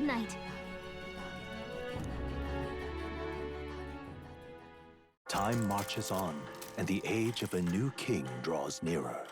tonight. Time marches on, and the age of a new king draws nearer.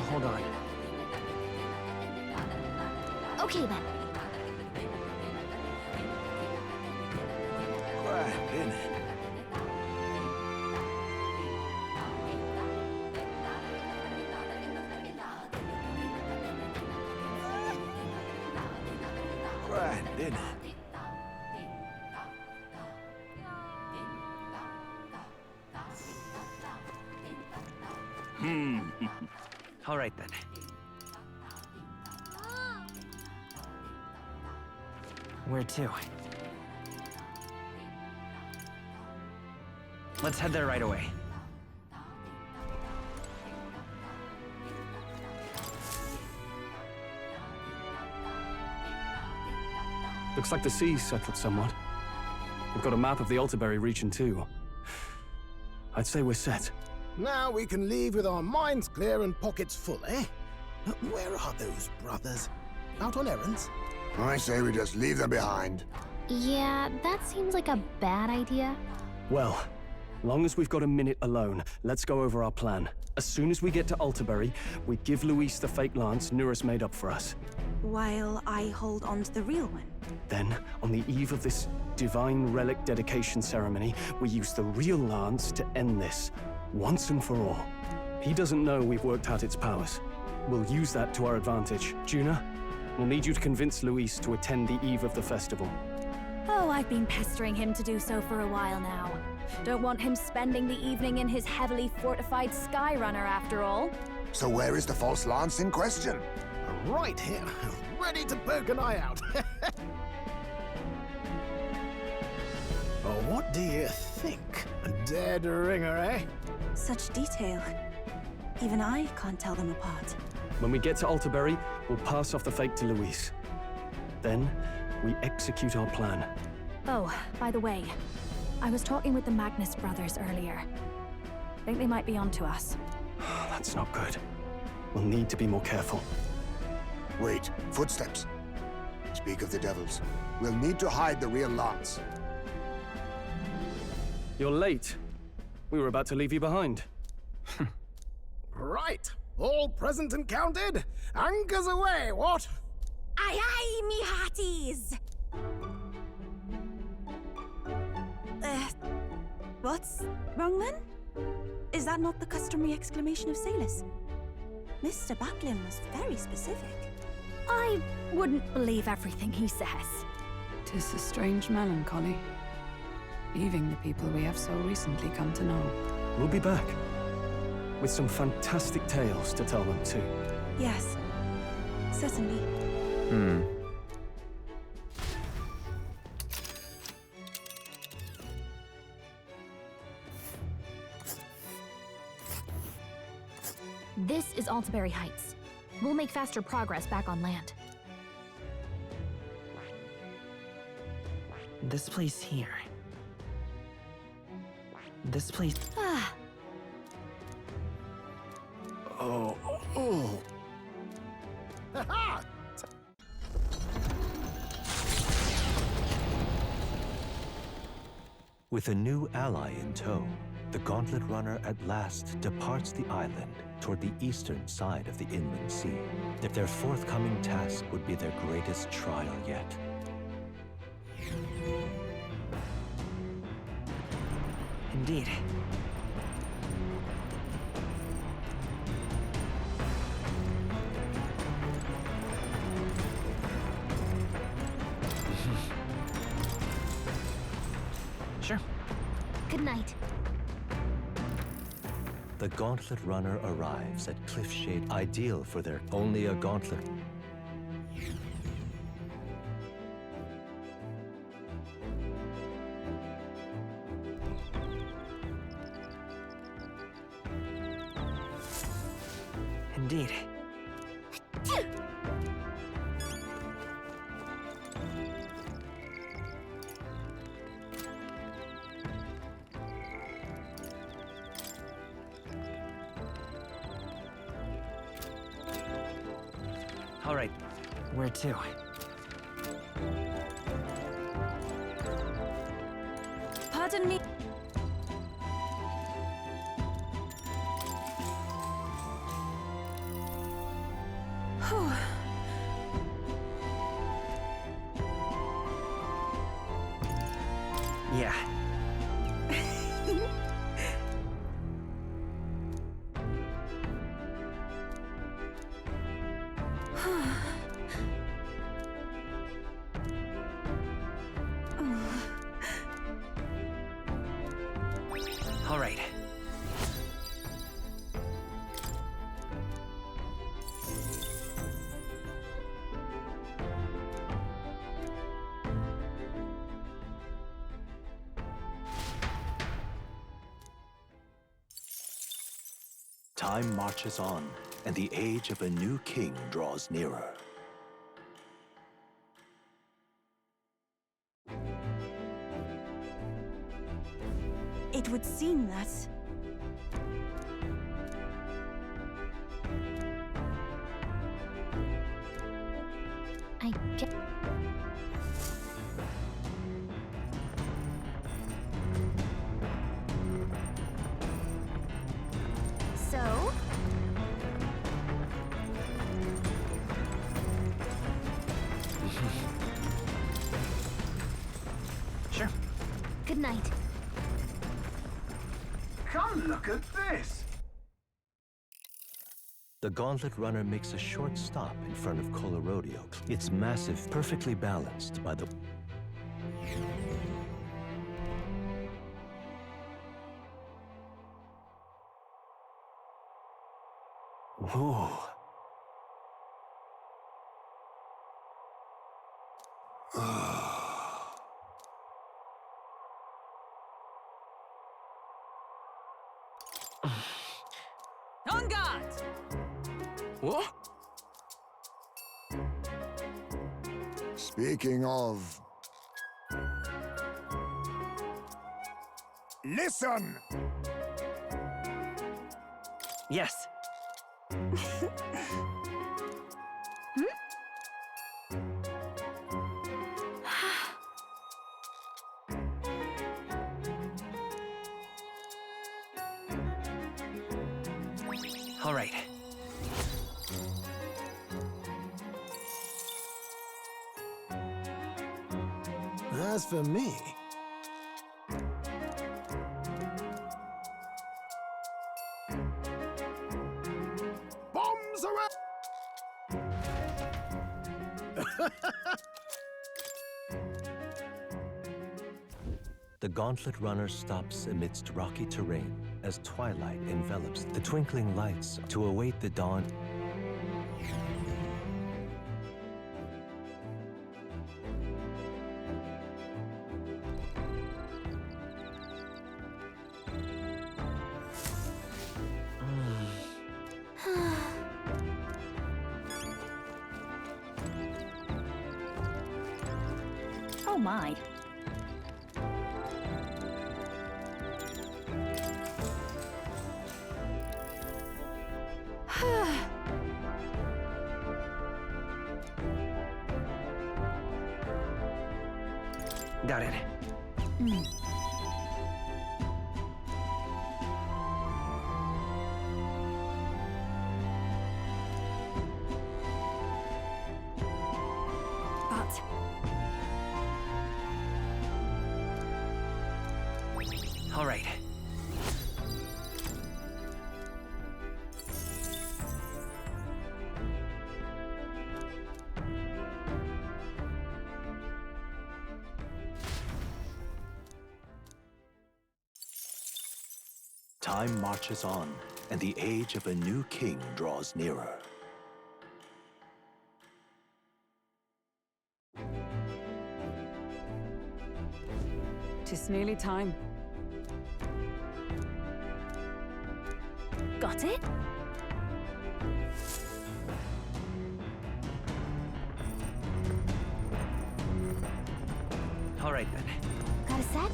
Hold on. Okay then. Right, in it. Right, in it. All right then. Where to? Let's head there right away. Looks like the sea's settled somewhat. We've got a map of the Altaberry region too. I'd say we're set. Now we can leave with our minds clear and pockets full, eh? Where are those brothers? Out on errands? I say we just leave them behind. Yeah, that seems like a bad idea. Well, long as we've got a minute alone, let's go over our plan. As soon as we get to Altaberry, we give Luis the fake lance Nuris made up for us. While I hold on to the real one. Then, on the eve of this divine relic dedication ceremony, we use the real lance to end this, once and for all. He doesn't know we've worked out its powers. We'll use that to our advantage. Juna, we'll need you to convince Luis to attend the eve of the festival. Oh, I've been pestering him to do so for a while now. Don't want him spending the evening in his heavily fortified Skyrunner after all. So where is the false lance in question? Right here, ready to poke an eye out. Oh, what do you think? A dead ringer, eh? Such detail. Even I can't tell them apart. When we get to Altaberry, we'll pass off the fake to Luis. Then, we execute our plan. Oh, by the way, I was talking with the Magnus brothers earlier. Think they might be onto us. That's not good. We'll need to be more careful. Wait, footsteps. Speak of the devils. We'll need to hide the real lance. You're late. We were about to leave you behind. Right, all present and counted? Anchors away, what? Aye aye, me hearties! What's wrong then? Is that not the customary exclamation of sailors? Mr. Buckland was very specific. I wouldn't believe everything he says. 'Tis a strange melancholy, leaving the people we have so recently come to know. We'll be back. With some fantastic tales to tell them too. Yes, certainly. This is Altaberry Heights. We'll make faster progress back on land. This place here. This place. Ah, Oh. Ha-ha! With a new ally in tow, the Gauntlet Runner at last departs the island toward the eastern side of the inland sea. If their forthcoming task would be their greatest trial yet. Indeed. Good night. The Gauntlet Runner arrives at Cliffshade, ideal for their only a gauntlet. Indeed. All right, where to? Pardon me. Whew. Yeah. All right. Time marches on, and the age of a new king draws nearer. It would seem that... I get... So? Sure. Good night. Come look at this! The Gauntlet Runner makes a short stop in front of Colorodeo. It's massive, perfectly balanced by the... Whoa. On guard! What? Speaking of... Listen! Yes. All right. As for me, bombs around! The Gauntlet Runner stops amidst rocky terrain as twilight envelops the twinkling lights to await the dawn. Oh my. Got it. But... All right. Time marches on, and the age of a new king draws nearer. Tis nearly time. Got it? All right, then. Got a set?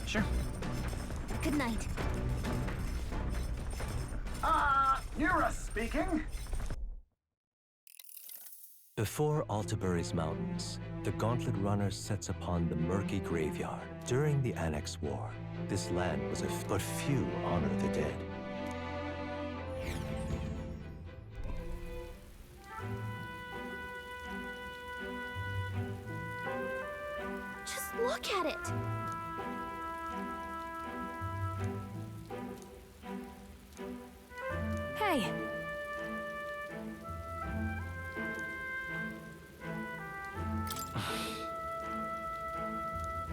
Sure. Good night. Nura speaking. Before Altabury's mountains, the Gauntlet Runner sets upon the murky graveyard. During the Annex War, this land was but few honor the dead. Just look at it! Hey!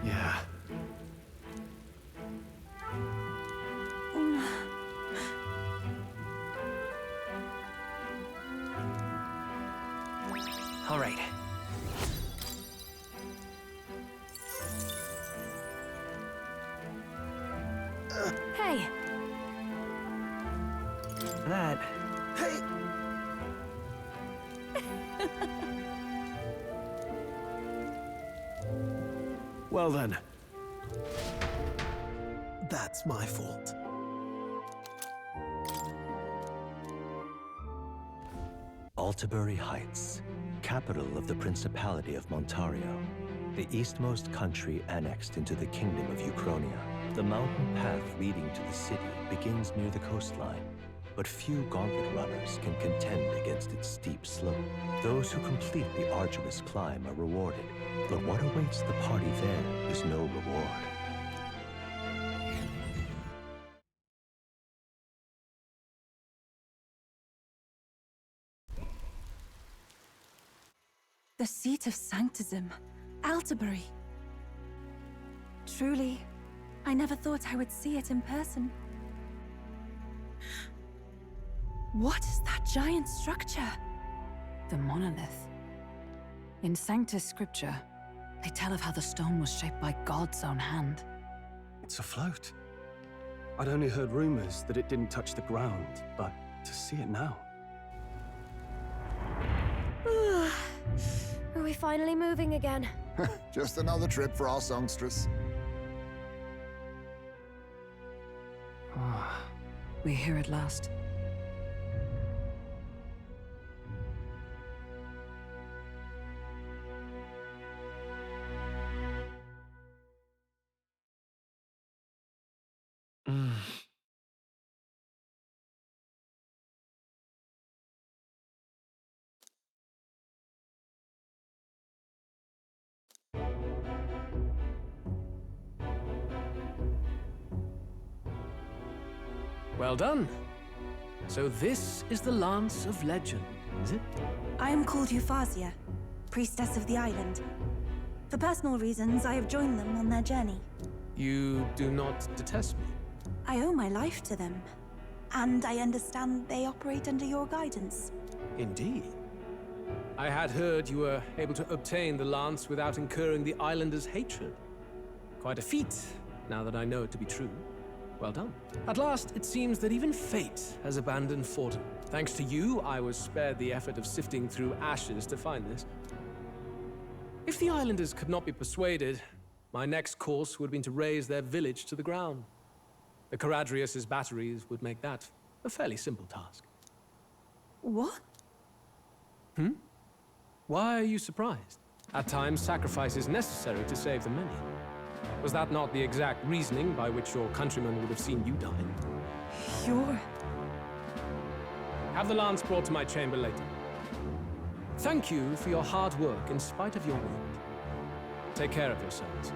Yeah. All right. Hey! That... Hey! Well then. That's my fault. Altabury Heights, capital of the Principality of Montario, the eastmost country annexed into the Kingdom of Uchronia. The mountain path leading to the city begins near the coastline, but few Gauntlet runners can contend against its steep slope. Those who complete the arduous climb are rewarded, but what awaits the party there is no reward. The seat of sanctism, Altabury. Truly, I never thought I would see it in person. What is that giant structure? The monolith. In Sanctus Scripture, they tell of how the stone was shaped by God's own hand. It's afloat. I'd only heard rumors that it didn't touch the ground, but to see it now. Are we finally moving again? Just another trip for our songstress. We're here at last. Well done. So this is the Lance of Legend, is it? I am called Refantazio, priestess of the island. For personal reasons, I have joined them on their journey. You do not detest me? I owe my life to them, and I understand they operate under your guidance. Indeed. I had heard you were able to obtain the lance without incurring the islanders' hatred. Quite a feat, now that I know it to be true. Well done. At last, it seems that even fate has abandoned Fortin. Thanks to you, I was spared the effort of sifting through ashes to find this. If the islanders could not be persuaded, my next course would have been to raise their village to the ground. The Caradrius' batteries would make that a fairly simple task. What? Why are you surprised? At times, sacrifice is necessary to save the many. Was that not the exact reasoning by which your countrymen would have seen you die? You're... Have the lance brought to my chamber later. Thank you for your hard work in spite of your wound. Take care of yourselves.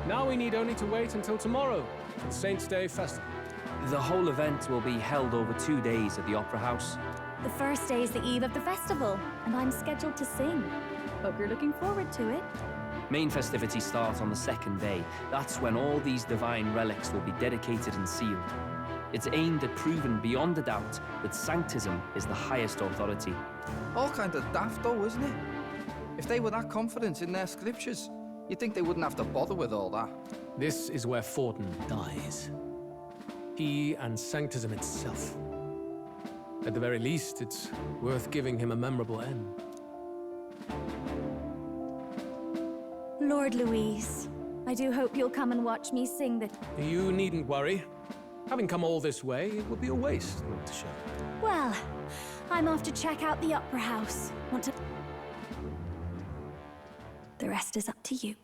Now we need only to wait until tomorrow for the Saints' Day festival. The whole event will be held over 2 days at the Opera House. The first day is the eve of the festival, and I'm scheduled to sing. Hope you're looking forward to it. Main festivities start on the second day. That's when all these divine relics will be dedicated and sealed. It's aimed at proving beyond a doubt that Sanctism is the highest authority. All kind of daft though, isn't it? If they were that confident in their scriptures, you'd think they wouldn't have to bother with all that. This is where Forden dies. He and Sanctism itself. At the very least, it's worth giving him a memorable end. Lord Louise, I do hope you'll come and watch me sing the... You needn't worry. Having come all this way, it would be a waste not to show. Well, I'm off to check out the Opera House. Want to... The rest is up to you.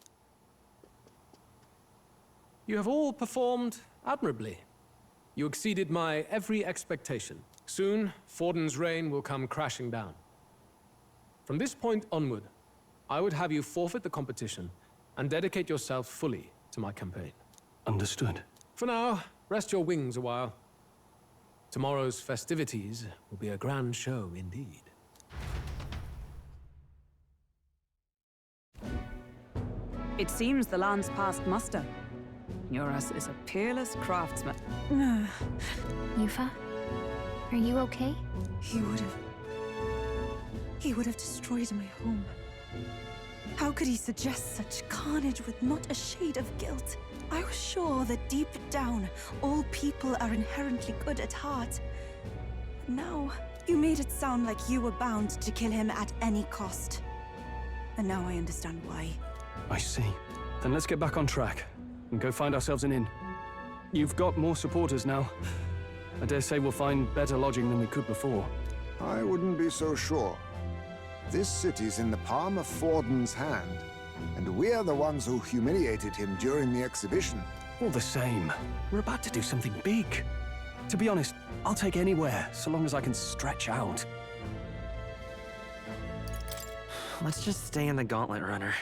You have all performed admirably. You exceeded my every expectation. Soon, Forden's reign will come crashing down. From this point onward, I would have you forfeit the competition and dedicate yourself fully to my campaign. Understood. For now, rest your wings a while. Tomorrow's festivities will be a grand show indeed. It seems the land's passed muster. Eurus is a peerless craftsman. Yufa, are you okay? He would have destroyed my home. How could he suggest such carnage with not a shade of guilt? I was sure that deep down, all people are inherently good at heart. But now, you made it sound like you were bound to kill him at any cost. And now I understand why. I see. Then let's get back on track and go find ourselves an inn. You've got more supporters now. I dare say we'll find better lodging than we could before. I wouldn't be so sure. This city's in the palm of Forden's hand, and we're the ones who humiliated him during the exhibition. All the same, we're about to do something big. To be honest, I'll take anywhere, so long as I can stretch out. Let's just stay in the Gauntlet Runner.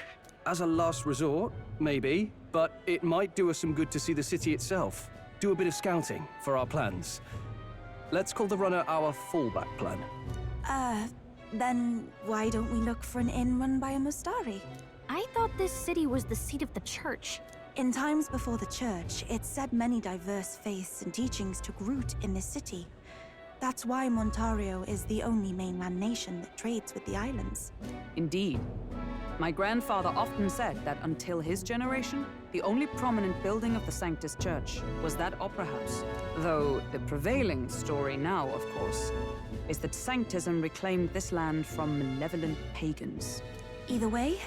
As a last resort, maybe, but it might do us some good to see the city itself. Do a bit of scouting for our plans. Let's call the runner our fallback plan. Then why don't we look for an inn run by a Mustari? I thought this city was the seat of the church. In times before the church, it said many diverse faiths and teachings took root in this city. That's why Montario is the only mainland nation that trades with the islands. Indeed. My grandfather often said that until his generation, the only prominent building of the Sanctus Church was that opera house. Though the prevailing story now, of course, is that Sanctism reclaimed this land from malevolent pagans. Either way,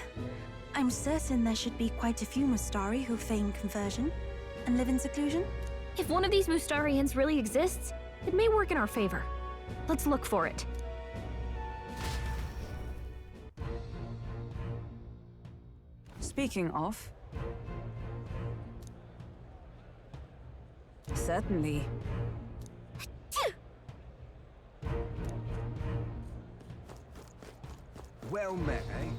I'm certain there should be quite a few Mustari who feign conversion and live in seclusion. If one of these Mustarians really exists, it may work in our favor. Let's look for it. Speaking of... Certainly. Well met, eh?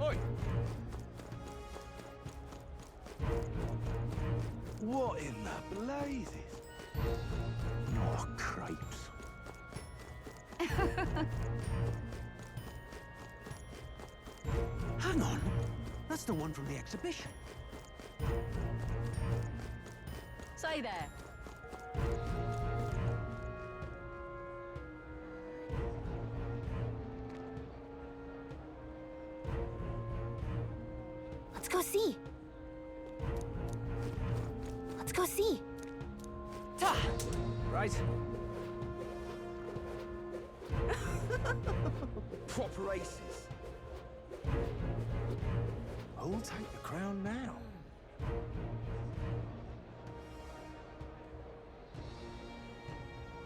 Oi! What in the blazes? Oh, crepes. Hang on. That's the one from the exhibition. Say there. Let's go see. Let's go see. Right. Proper aces. Who'll take the crown now?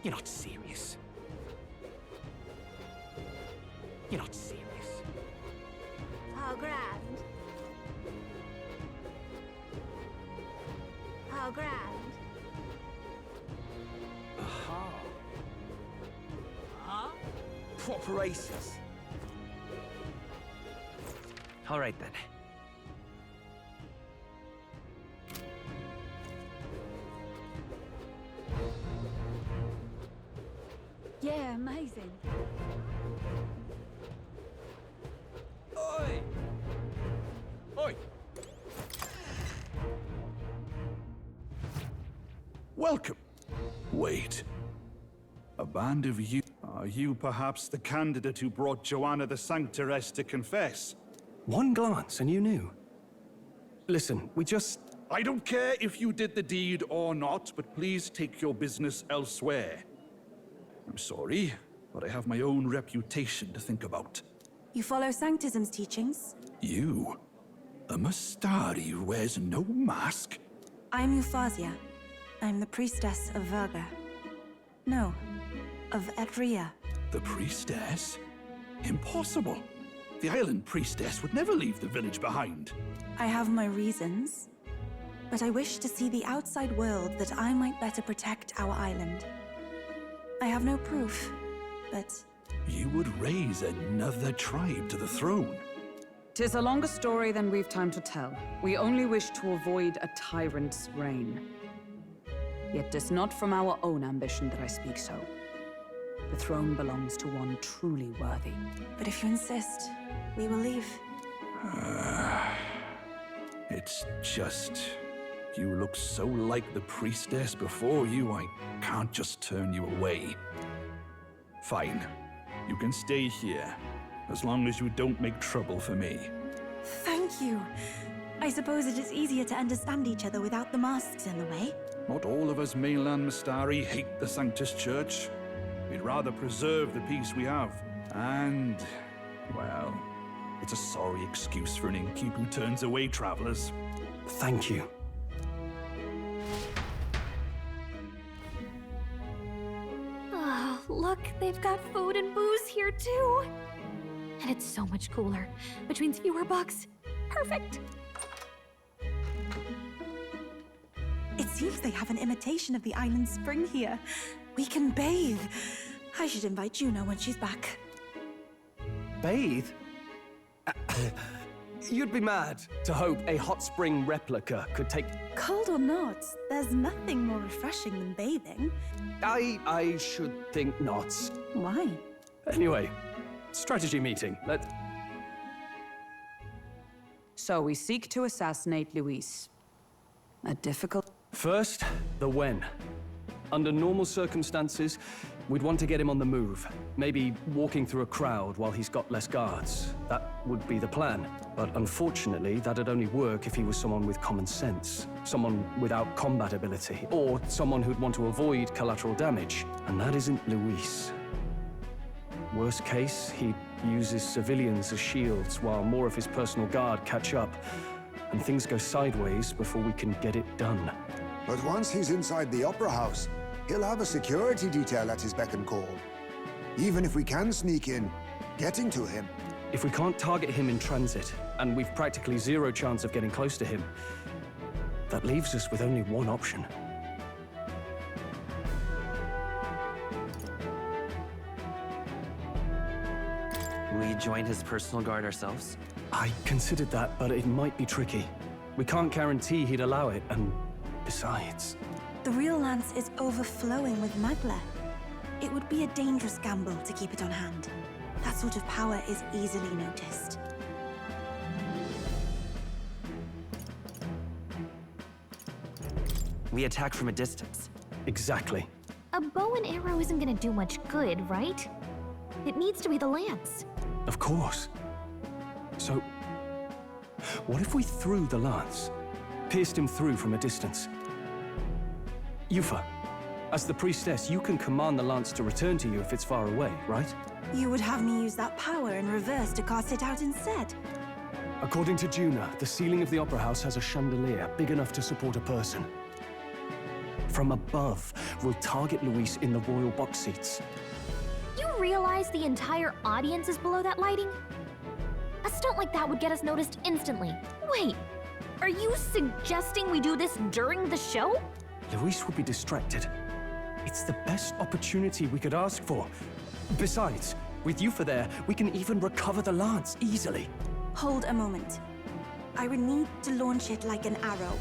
You're not serious. You're not serious. How grand. How grand. Aha. Huh? Proper aces. All right then. Yeah, amazing. Oi! Oi! Welcome. Wait. A band of you... Are you perhaps the candidate who brought Joanna the Sanctoress to confess? One glance and you knew. Listen, we just... I don't care if you did the deed or not, but please take your business elsewhere. I'm sorry, but I have my own reputation to think about. You follow Sanctism's teachings? You? A Mastari who wears no mask? I'm Refantazio. I'm the priestess of Verga. No, of Etria. The priestess? Impossible. The island priestess would never leave the village behind. I have my reasons, but I wish to see the outside world that I might better protect our island. I have no proof, but... You would raise another tribe to the throne. 'Tis a longer story than we've time to tell. We only wish to avoid a tyrant's reign. Yet 'tis not from our own ambition that I speak so. The throne belongs to one truly worthy. But if you insist, we will leave. It's just... You look so like the priestess before you, I can't just turn you away. Fine. You can stay here, as long as you don't make trouble for me. Thank you. I suppose it is easier to understand each other without the masks in the way. Not all of us mainland Mastari hate the Sanctus Church. We'd rather preserve the peace we have. And, well, it's a sorry excuse for an innkeep who turns away travelers. Thank you. Oh, look, they've got food and booze here too. And it's so much cooler, which means fewer bugs. Perfect. It seems they have an imitation of the island spring here. We can bathe. I should invite Juno when she's back. Bathe? You'd be mad to hope a hot spring replica could take... Cold or not, there's nothing more refreshing than bathing. I should think not. Why? Anyway, strategy meeting. Let's... So we seek to assassinate Luis. A difficult... First, the when. Under normal circumstances, we'd want to get him on the move. Maybe walking through a crowd while he's got less guards. That would be the plan. But unfortunately, that'd only work if he was someone with common sense. Someone without combat ability. Or someone who'd want to avoid collateral damage. And that isn't Luis. Worst case, he uses civilians as shields while more of his personal guard catch up. And things go sideways before we can get it done. But once he's inside the Opera House, he'll have a security detail at his beck and call. Even if we can sneak in, getting to him... If we can't target him in transit, and we've practically zero chance of getting close to him, that leaves us with only one option. We join his personal guard ourselves? I considered that, but it might be tricky. We can't guarantee he'd allow it, and besides... The real lance is overflowing with Magla. It would be a dangerous gamble to keep it on hand. That sort of power is easily noticed. We attack from a distance. Exactly. A bow and arrow isn't gonna do much good, right? It needs to be the lance. Of course. So, what if we threw the lance? Pierced him through from a distance? Yufa, as the priestess, you can command the lance to return to you if it's far away, right? You would have me use that power in reverse to cast it out instead. According to Juno, the ceiling of the Opera House has a chandelier big enough to support a person. From above, we'll target Luis in the royal box seats. You realize the entire audience is below that lighting? A stunt like that would get us noticed instantly. Wait, are you suggesting we do this during the show? Luis would be distracted. It's the best opportunity we could ask for. Besides, with Yufa there, we can even recover the lance easily. Hold a moment. I would need to launch it like an arrow.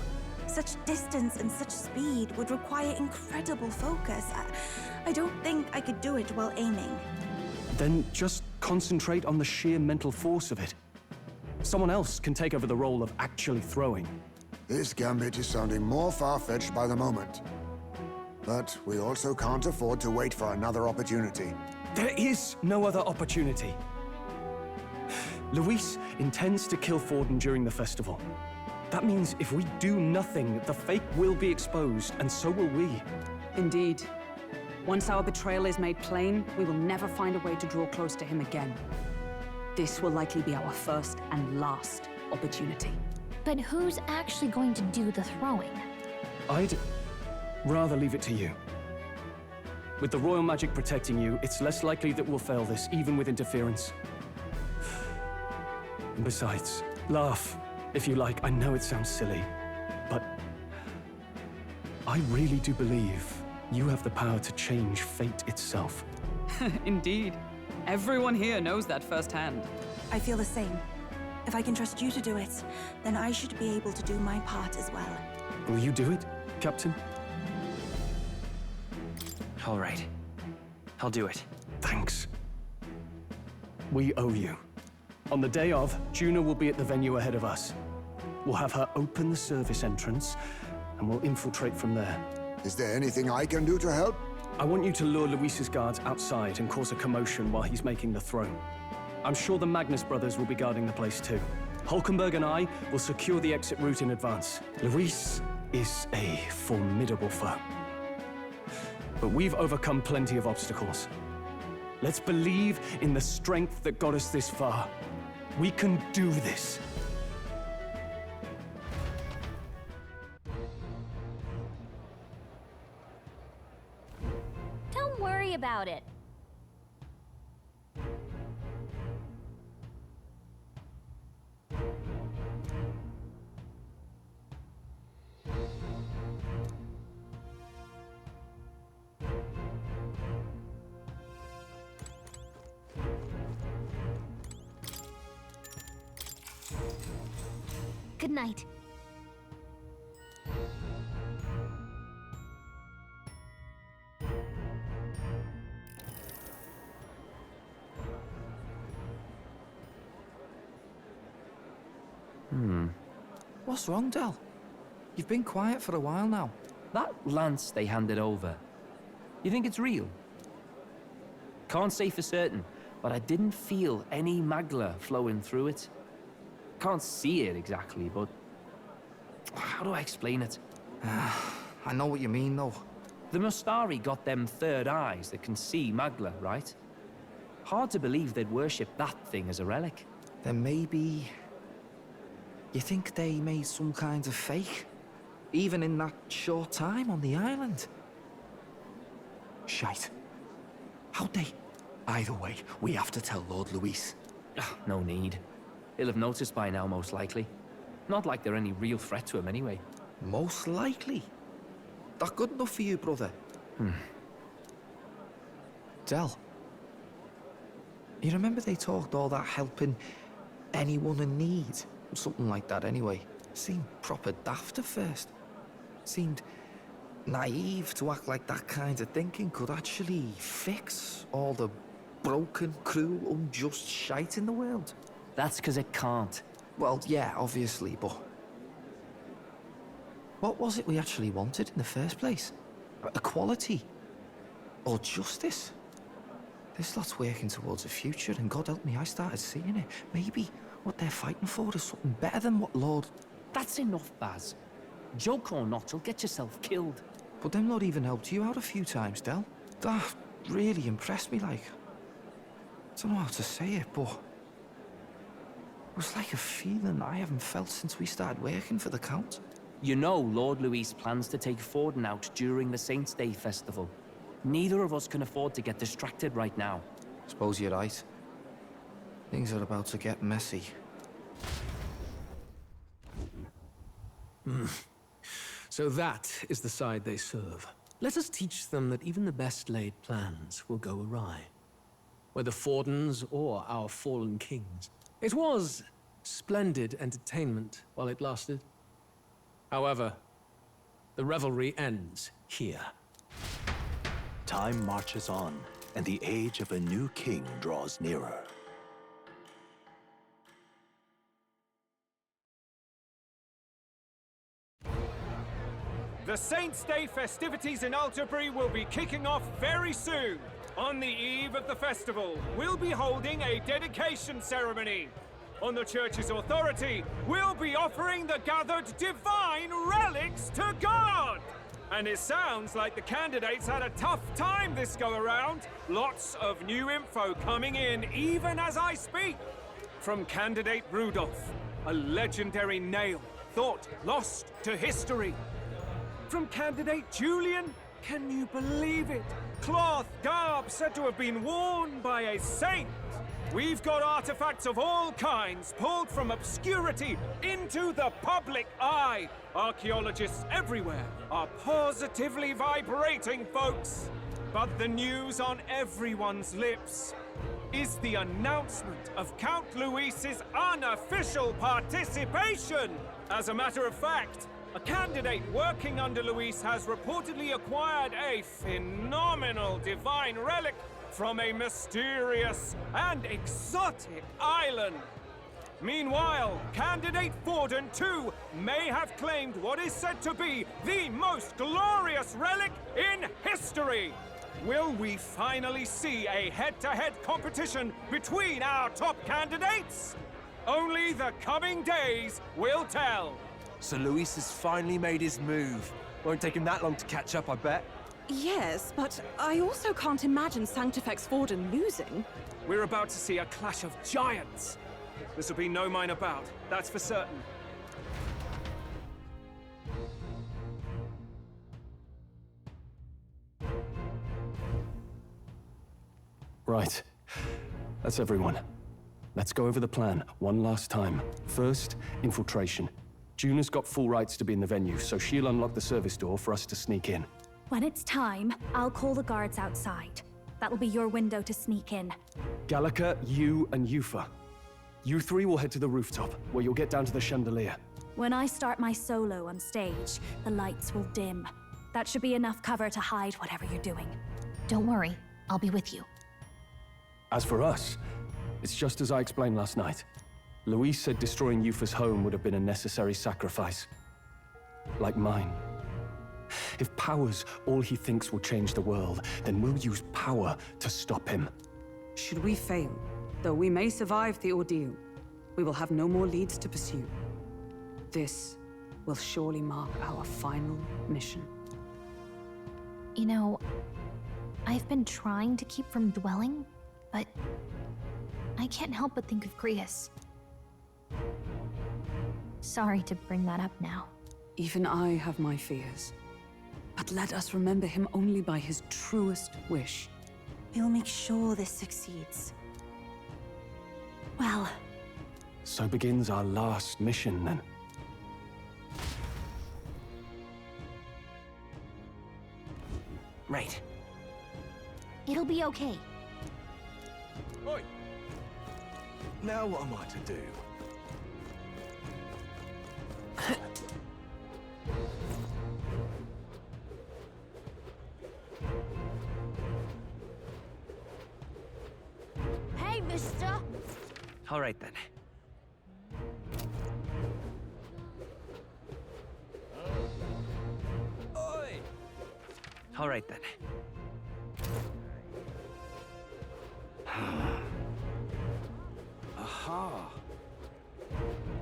Such distance and such speed would require incredible focus. I don't think I could do it while aiming. Then just concentrate on the sheer mental force of it. Someone else can take over the role of actually throwing. This gambit is sounding more far-fetched by the moment. But we also can't afford to wait for another opportunity. There is no other opportunity. Luis intends to kill Forden during the festival. That means if we do nothing, the fake will be exposed, and so will we. Indeed. Once our betrayal is made plain, we will never find a way to draw close to him again. This will likely be our first and last opportunity. But who's actually going to do the throwing? I'd rather leave it to you. With the royal magic protecting you, it's less likely that we'll fail this, even with interference. And besides, laugh, if you like. I know it sounds silly, but I really do believe you have the power to change fate itself. Indeed. Everyone here knows that firsthand. I feel the same. If I can trust you to do it, then I should be able to do my part as well. Will you do it, Captain? All right. I'll do it. Thanks. We owe you. On the day of, Juna will be at the venue ahead of us. We'll have her open the service entrance, and we'll infiltrate from there. Is there anything I can do to help? I want you to lure Luis's guards outside and cause a commotion while he's making the throw. I'm sure the Magnus brothers will be guarding the place too. Hulkenberg and I will secure the exit route in advance. Luis is a formidable foe. But we've overcome plenty of obstacles. Let's believe in the strength that got us this far. We can do this. Don't worry about it. Good night. What's wrong, Del? You've been quiet for a while now. That lance they handed over, you think it's real? Can't say for certain, but I didn't feel any magla flowing through it. Can't see it exactly, but how do I explain it? I know what you mean, though. The Mustari got them third eyes that can see magla, right? Hard to believe they'd worship that thing as a relic. Then maybe... You think they made some kind of fake? Even in that short time on the island? Shite. How'd they? Either way, we have to tell Lord Luis. No need. He'll have noticed by now, most likely. Not like they're any real threat to him anyway. Most likely? That good enough for you, brother? Del. You remember they talked all that helping anyone in need? Something like that anyway. Seemed proper daft at first. Seemed naive to act like that kind of thinking could actually fix all the broken, cruel, unjust shite in the world. That's because it can't. Well, yeah, obviously, but... What was it we actually wanted in the first place? Equality? Or justice? This lot's working towards a future, and God help me, I started seeing it. Maybe what they're fighting for is something better than what Lord... That's enough, Baz. Joke or not, you'll get yourself killed. But them Lord even helped you out a few times, Del. That really impressed me, like... I don't know how to say it, but... It was like a feeling I haven't felt since we started working for the Count. You know Lord Luis plans to take Forden out during the Saints' Day festival. Neither of us can afford to get distracted right now. Suppose you're right. Things are about to get messy. So that is the side they serve. Let us teach them that even the best laid plans will go awry. Whether Fordens or our fallen kings. It was Splendid entertainment while it lasted. However, the revelry ends here. Time marches on, and the age of a new king draws nearer. The Saints' Day festivities in Alderbury will be kicking off very soon. On the eve of the festival, we'll be holding a dedication ceremony. On the church's authority, we'll be offering the gathered divine relics to God! And it sounds like the candidates had a tough time this go-around. Lots of new info coming in even as I speak. From candidate Rudolph, a legendary nail, thought lost to history. From candidate Julian, can you believe it? Cloth garb said to have been worn by a saint. We've got artifacts of all kinds pulled from obscurity into the public eye. Archaeologists everywhere are positively vibrating, folks. But the news on everyone's lips is the announcement of Count Luis's unofficial participation. As a matter of fact, a candidate working under Luis has reportedly acquired a phenomenal divine relic from a mysterious and exotic island. Meanwhile, candidate Forden, too, may have claimed what is said to be the most glorious relic in history. Will we finally see a head-to-head competition between our top candidates? Only the coming days will tell. So Luis has finally made his move. Won't take him that long to catch up, I bet. Yes, but I also can't imagine Sanctifex Forden losing. We're about to see a clash of giants. This will be no minor bout, that's for certain. Right. That's everyone. Let's go over the plan one last time. First, infiltration. Juna's got full rights to be in the venue, so she'll unlock the service door for us to sneak in. When it's time, I'll call the guards outside. That'll be your window to sneak in. Gallica, you, and Yufa. You three will head to the rooftop, where you'll get down to the chandelier. When I start my solo on stage, the lights will dim. That should be enough cover to hide whatever you're doing. Don't worry, I'll be with you. As for us, it's just as I explained last night. Luis said destroying Yufa's home would have been a necessary sacrifice. Like mine. If power's all he thinks will change the world, then we'll use power to stop him. Should we fail, though we may survive the ordeal, we will have no more leads to pursue. This will surely mark our final mission. You know, I've been trying to keep from dwelling, but I can't help but think of Creus. Sorry to bring that up now. Even I have my fears. But let us remember him only by his truest wish. We'll make sure this succeeds. Well... So begins our last mission, then. Right. It'll be okay. Oi! Now what am I to do? Hey, mister! All right, then. Oi! All right, then. Aha!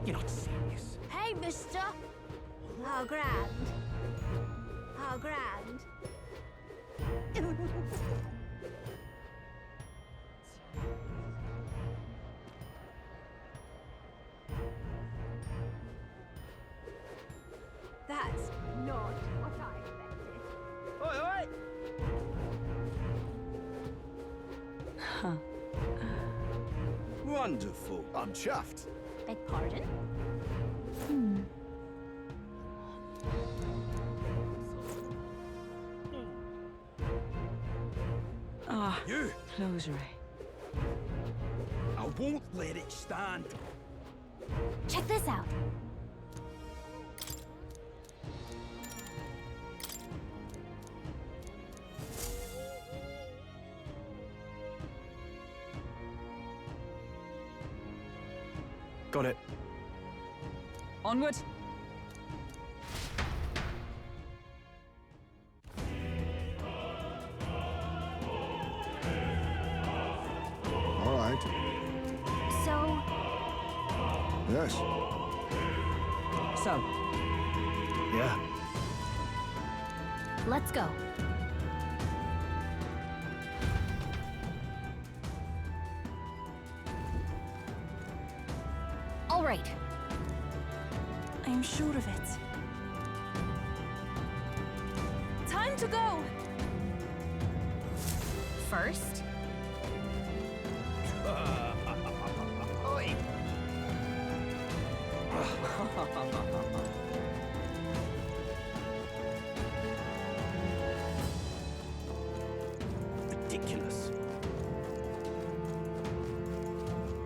You're not serious. Hey, mister! How grand. How grand. That's not what I expected. Oi, oi! Huh. Wonderful. I'm chuffed. Beg pardon? Ah, You! closure. I won't let it stand. Check this out. Got it. Onward. All right. So, Yes. So, Yeah. let's go. All right. I'm sure of it. Time to go! First, Oi! Ridiculous.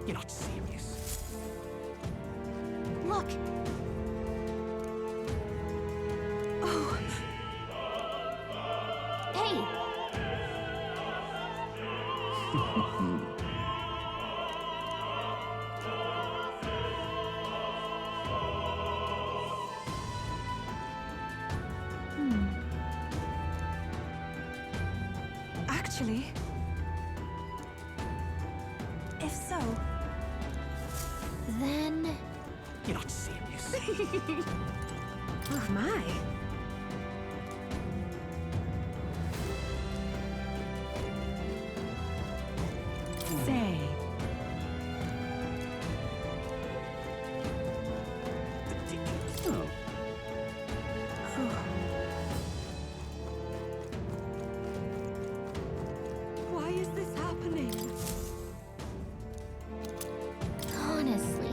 You're not serious. look. Oh, Hey, actually, if so, then... You're not serious. Oh my. Say. Ridiculous. Oh. why is this happening? Honestly.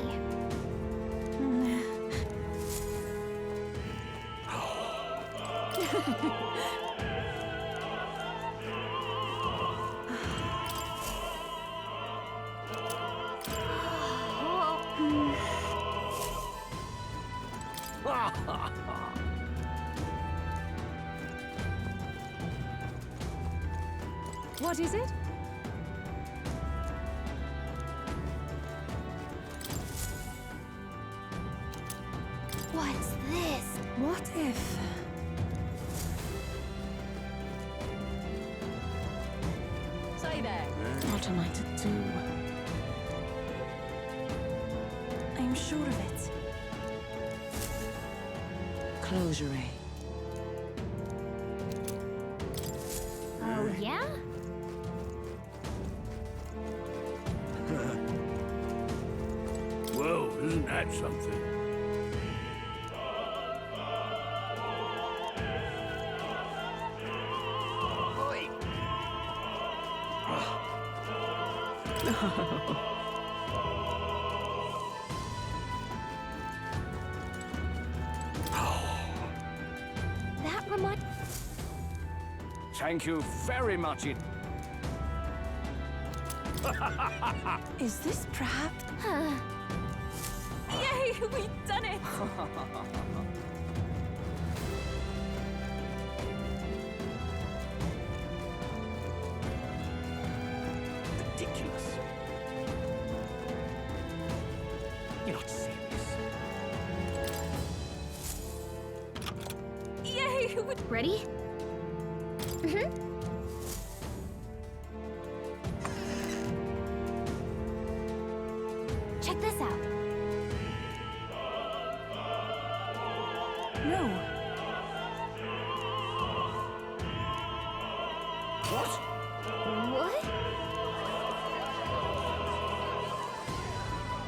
What is it? What's this? What if... Say there. What am I to do? I'm sure of it. Closure. Oh, yeah? Whoa, isn't that something? Oi! That remind... Thank you very much. Is this perhaps... Yay! We've done it! Ridiculous. You're not serious. Yay! Ready? Check this out. No. What? What?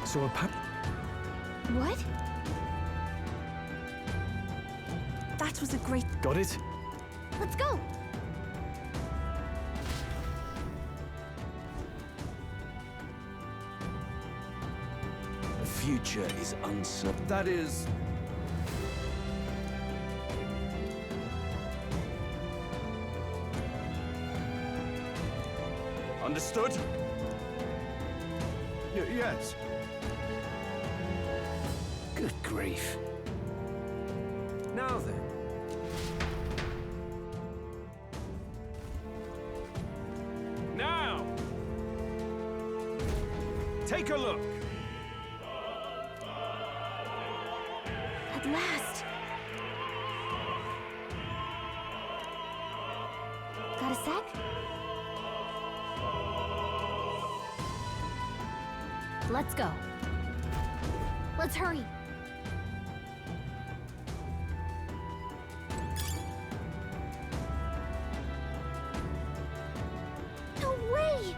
So a pap... What? That was a great... Got it? Let's go. The future is uncertain. That is... Understood? Yes. safe. Now then. Now! Take a look. At last! Got a sec? Let's go. Let's hurry. No way!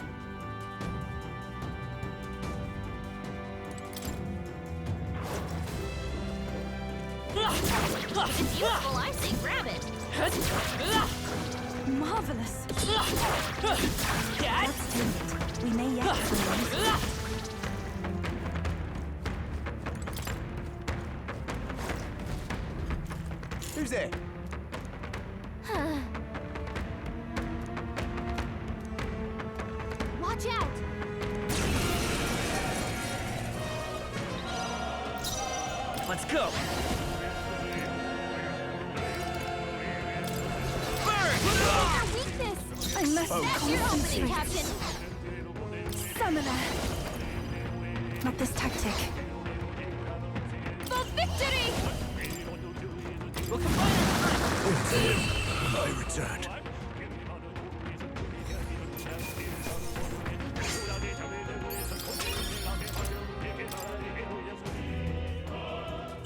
If it's useful, I say grab it. Marvelous. Let's take it. We may yet find it. Who's there? Watch out! Let's go. Our weakness! I must That's your opening, Captain! Summoner. Not this tactic. For victory! I returned.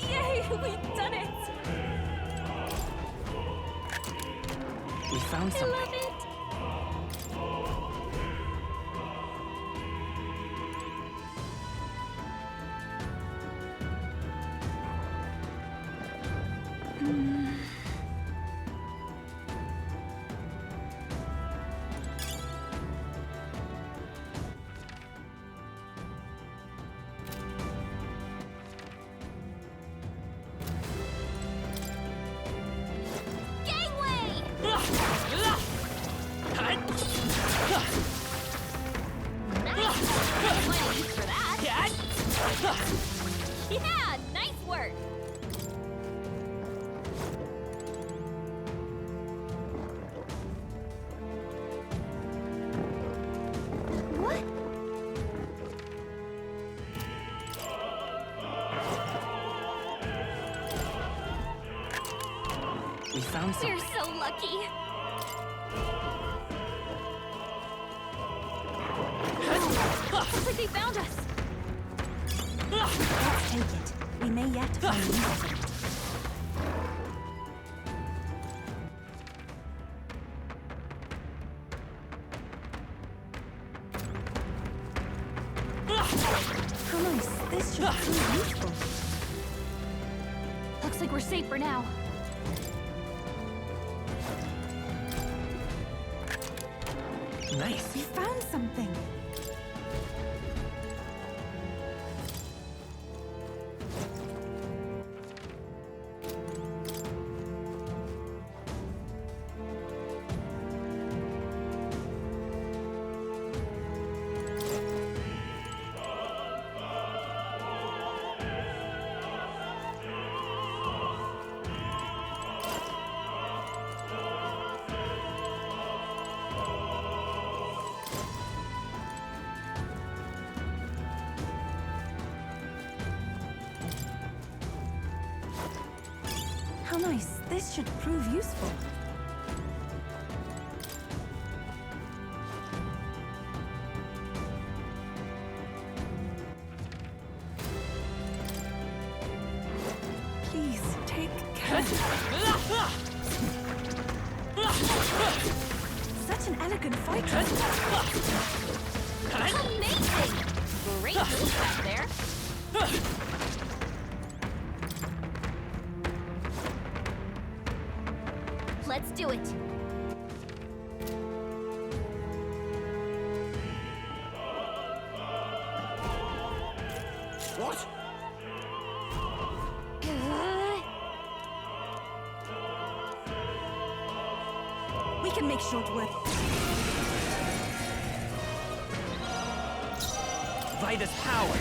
Yay, we've done it! We found I something. love it! Gangway! Nice! What a use for that! Yeah, nice work! What? We found something. We're so lucky! Looks like they found us! Let's take it. We may yet find it. How nice. This should be useful. Looks like we're safe for now. Nice. We found something. How nice. This should prove useful. Please, take care. Such an elegant fighter. Amazing! Great move back there. Let's do it. What? We can make short work. Vida's power.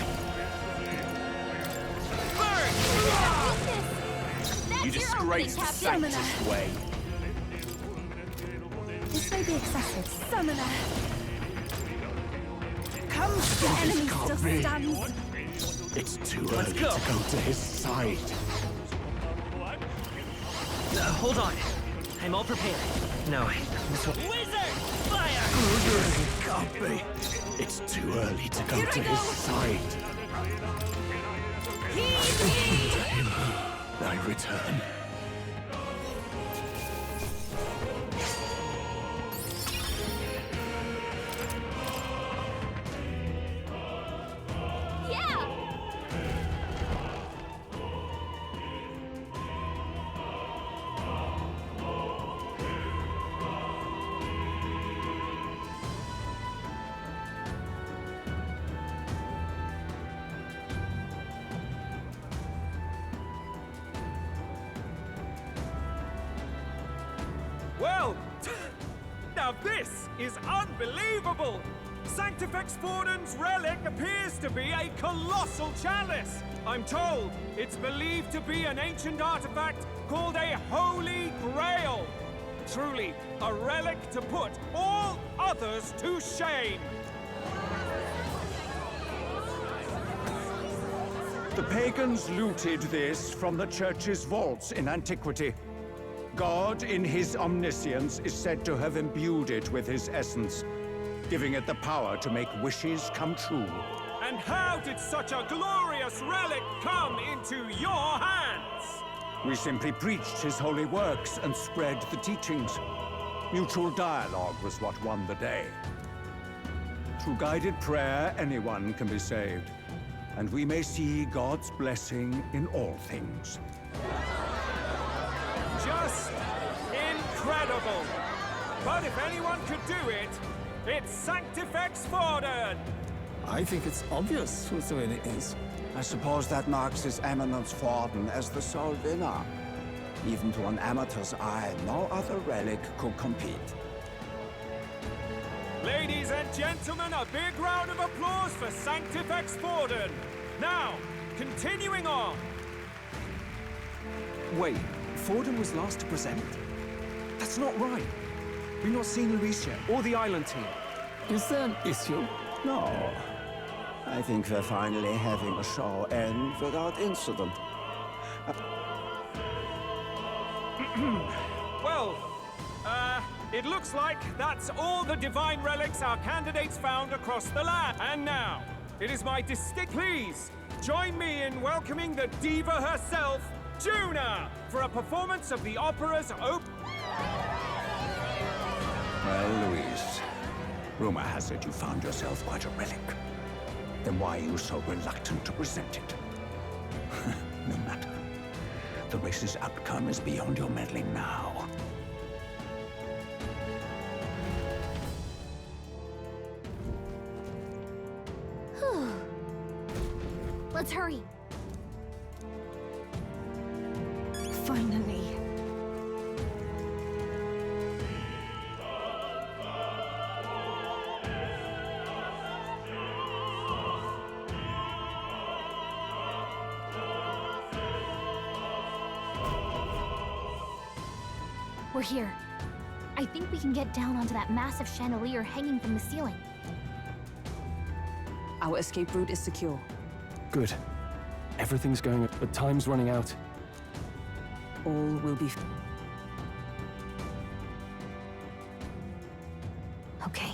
Burn! disgrace the Sanctus way. This may be excessive. Summoner! Come, the enemy still stands. It's too early to go to his side. Hold on. I'm all prepared. No, this will... Wizard! Fire! It can't be. It's too early to go to his side. To him, I return. Well, now this is unbelievable! Sanctifex Forden's relic appears to be a colossal chalice. I'm told it's believed to be an ancient artifact called a Holy Grail. Truly, a relic to put all others to shame. The pagans looted this from the church's vaults in antiquity. God, in his omniscience, is said to have imbued it with his essence, giving it the power to make wishes come true. And how did such a glorious relic come into your hands? We simply preached his holy works and spread the teachings. Mutual dialogue was what won the day. Through guided prayer, anyone can be saved, and we may see God's blessing in all things. Just incredible! But if anyone could do it, it's Sanctifex Forden! I think it's obvious whose win it is. I suppose that marks His Eminence Forden as the sole winner. Even to an amateur's eye, no other relic could compete. Ladies and gentlemen, a big round of applause for Sanctifex Forden! Now, continuing on. Wait, Forden was last to present? That's not right. We've not seen Luis yet, or the island team. Is there an issue? No. I think we're finally having a show end without incident. Well, it looks like that's all the divine relics our candidates found across the land. And now, it is my distinct please, join me in welcoming the diva herself, Juna, for a performance of the opera's Well, Louise, rumor has it you found yourself quite a relic. Then why are you so reluctant to present it? No matter. The race's outcome is beyond your meddling now. Let's hurry. Finally. We're here. I think we can get down onto that massive chandelier hanging from the ceiling. Our escape route is secure. Good. Everything's going, but time's running out. All will be... Okay.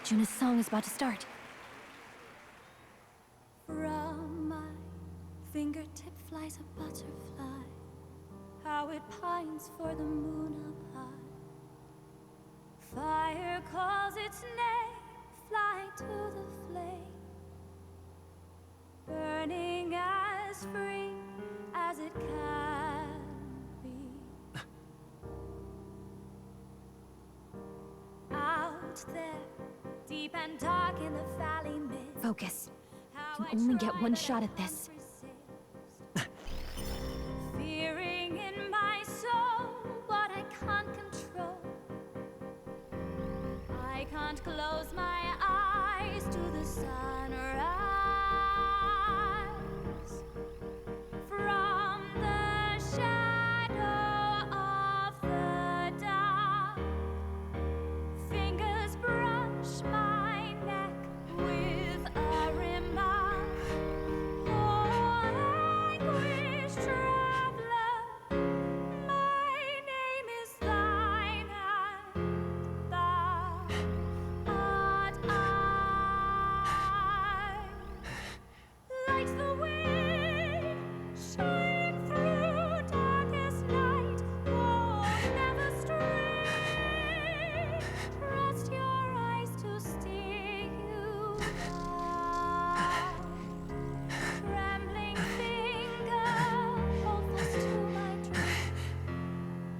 Juna's song is about to start. From my fingertip flies a butterfly, how it pines for the moon up high. Fire calls its name, fly to the flame, burning as free as it can be. Out there, deep and dark in the valley mid. Focus. You can only get one shot at this. Fearing in my soul what I can't control. I can't close my eyes to the sunrise. From the shadow of the dark, fingers brush my neck with a remark. Oh, anguished traveler, my name is thine, and thou art I. Like the wind, shine through darkest night. Oh, never stray. Trust your eyes to steer you right. Trembling finger, holdfast to my dream.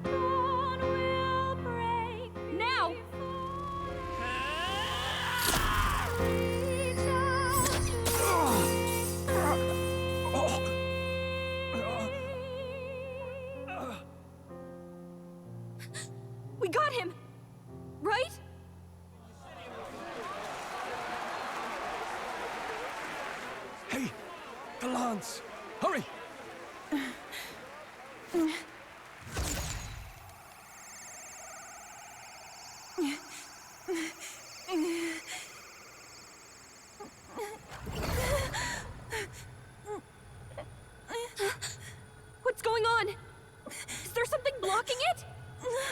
Dawn will break now. Reach out to We got him! Right? Hey! The lance! Hurry! What's going on? Is there something blocking it?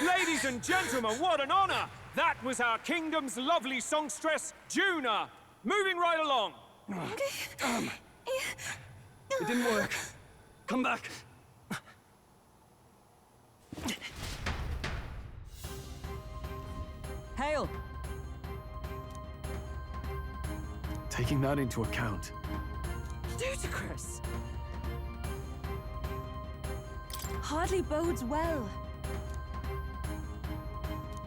Ladies and gentlemen, what an honor! That was our kingdom's lovely songstress, Juna. Moving right along. It didn't work. Come back. Hail! Taking that into account, Ludicrous! Hardly bodes well.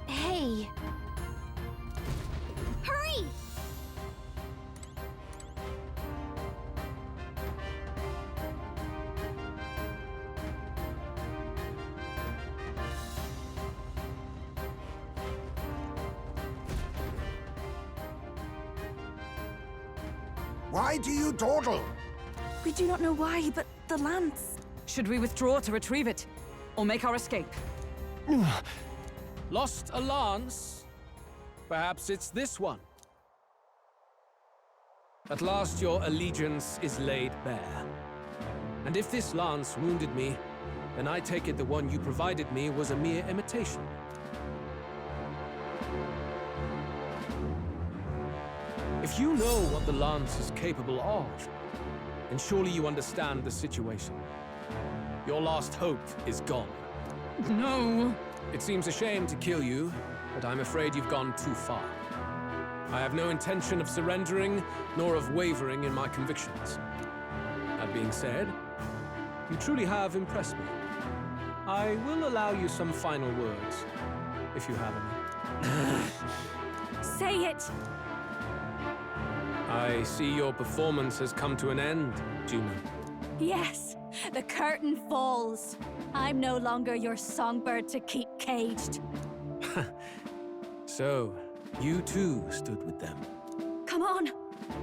Hey! Hurry! Why do you dawdle? We do not know why, but the lance. Should we withdraw to retrieve it? Or make our escape? Lost a lance? Perhaps it's this one. At last your allegiance is laid bare. And if this lance wounded me, then I take it the one you provided me was a mere imitation. If you know what the lance is capable of, then surely you understand the situation. Your last hope is gone. No! It seems a shame to kill you, but I'm afraid you've gone too far. I have no intention of surrendering, nor of wavering in my convictions. That being said, you truly have impressed me. I will allow you some final words, if you have any. Say it! I see your performance has come to an end, Juna. Yes, the curtain falls. I'm no longer your songbird to keep caged. So, you too stood with them. Come on!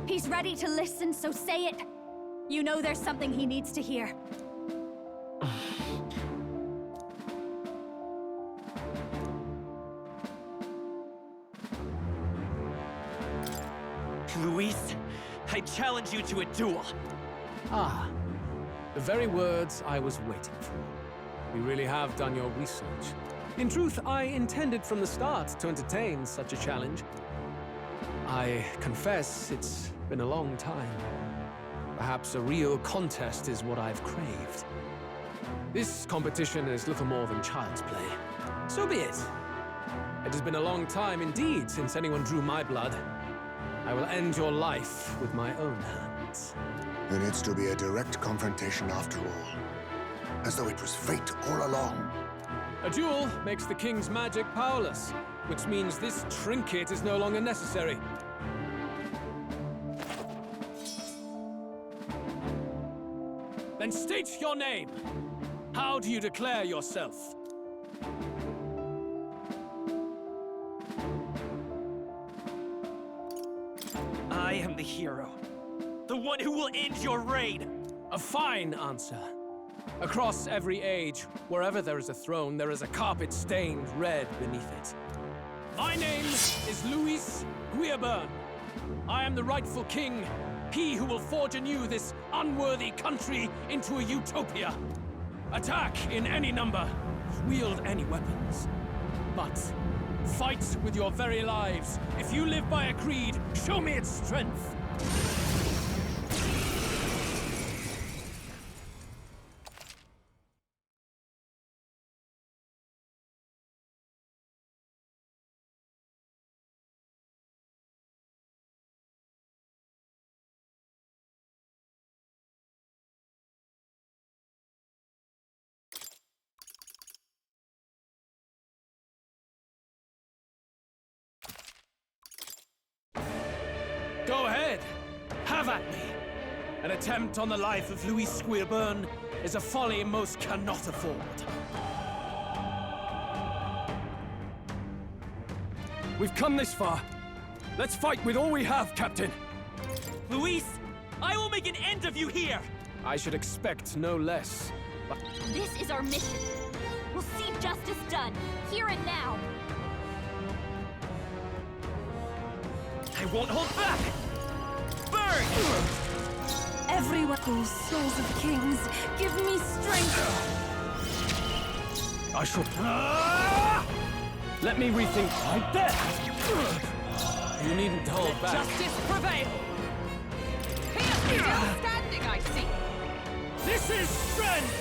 He's ready to listen, so say it! You know there's something he needs to hear. Luis, I challenge you to a duel. Ah, the very words I was waiting for. You really have done your research. In truth, I intended from the start to entertain such a challenge. I confess it's been a long time. Perhaps a real contest is what I've craved. This competition is little more than child's play. So be it. It has been a long time indeed since anyone drew my blood. I will end your life with my own hands. Then it's to be a direct confrontation after all. As though it was fate all along. A duel makes the king's magic powerless, which means this trinket is no longer necessary. Then state your name. How do you declare yourself? am the hero. The one who will end your reign. A fine answer. Across every age, wherever there is a throne, there is a carpet stained red beneath it. My name is Luis Guiaburn. I am the rightful king, he who will forge anew this unworthy country into a utopia. Attack in any number, wield any weapons. But fight with your very lives. If you live by a creed, show me its strength. Go ahead. Have at me. An attempt on the life of Louis Squeerburn is a folly most cannot afford. We've come this far. Let's fight with all we have, Captain. Luis, I will make an end of you here. I should expect no less. But This is our mission. We'll see justice done, here and now. I won't hold back! Burn! Everyone whose souls of kings give me strength. I should... Let me rethink right there! You needn't hold back. Justice prevail! Here, still standing, I see! This is strength!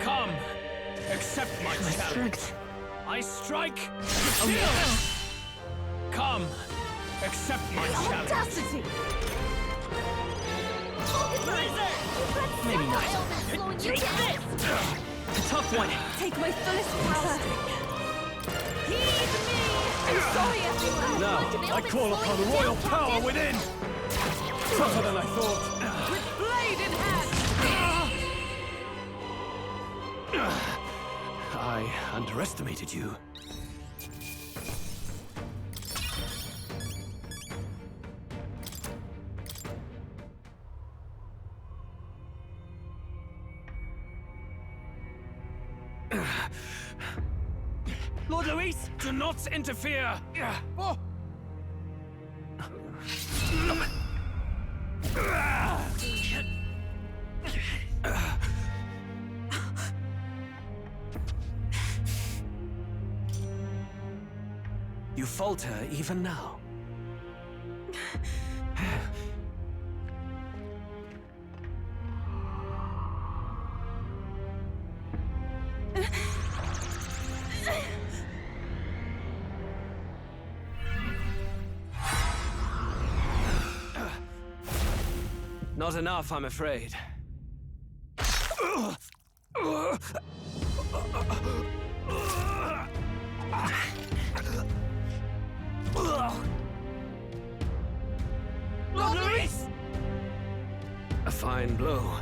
Come, accept my challenge. I strike, still! Come, accept my challenge. Audacity! Maybe not. Take this! A tough one. Take my fullest power. Heed me! I'm sorry, everyone. Now, I call upon royal power within! Tougher than I thought. With blade in hand! I underestimated you. Lord Luis! Do not interfere! Oh. You falter even now. Not enough, I'm afraid. Lord Luis! A fine blow.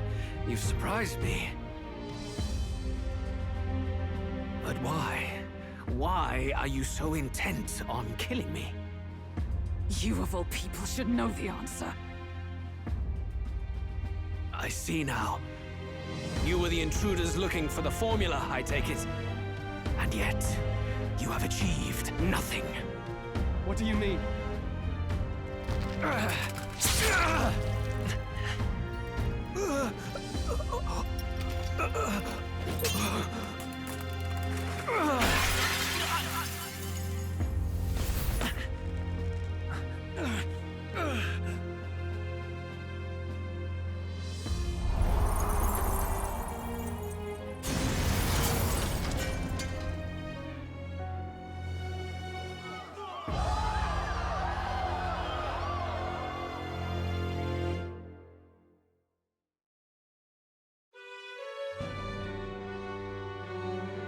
You've surprised me. But why? Why are you so intent on killing me? You of all people should know the answer. I see now. You were the intruders looking for the formula, I take it. And yet, you have achieved nothing. What do you mean?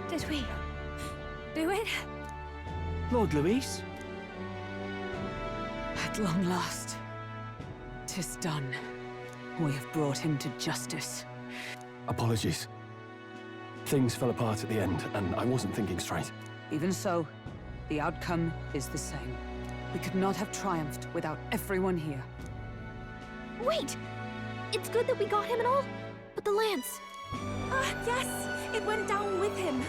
Did we do it? Lord Luis? At long last, 'tis done. We have brought him to justice. Apologies. Things fell apart at the end, and I wasn't thinking straight. Even so, the outcome is the same. We could not have triumphed without everyone here. Wait! It's good that we got him and all, but the lance... Ah, yes! It went down with him!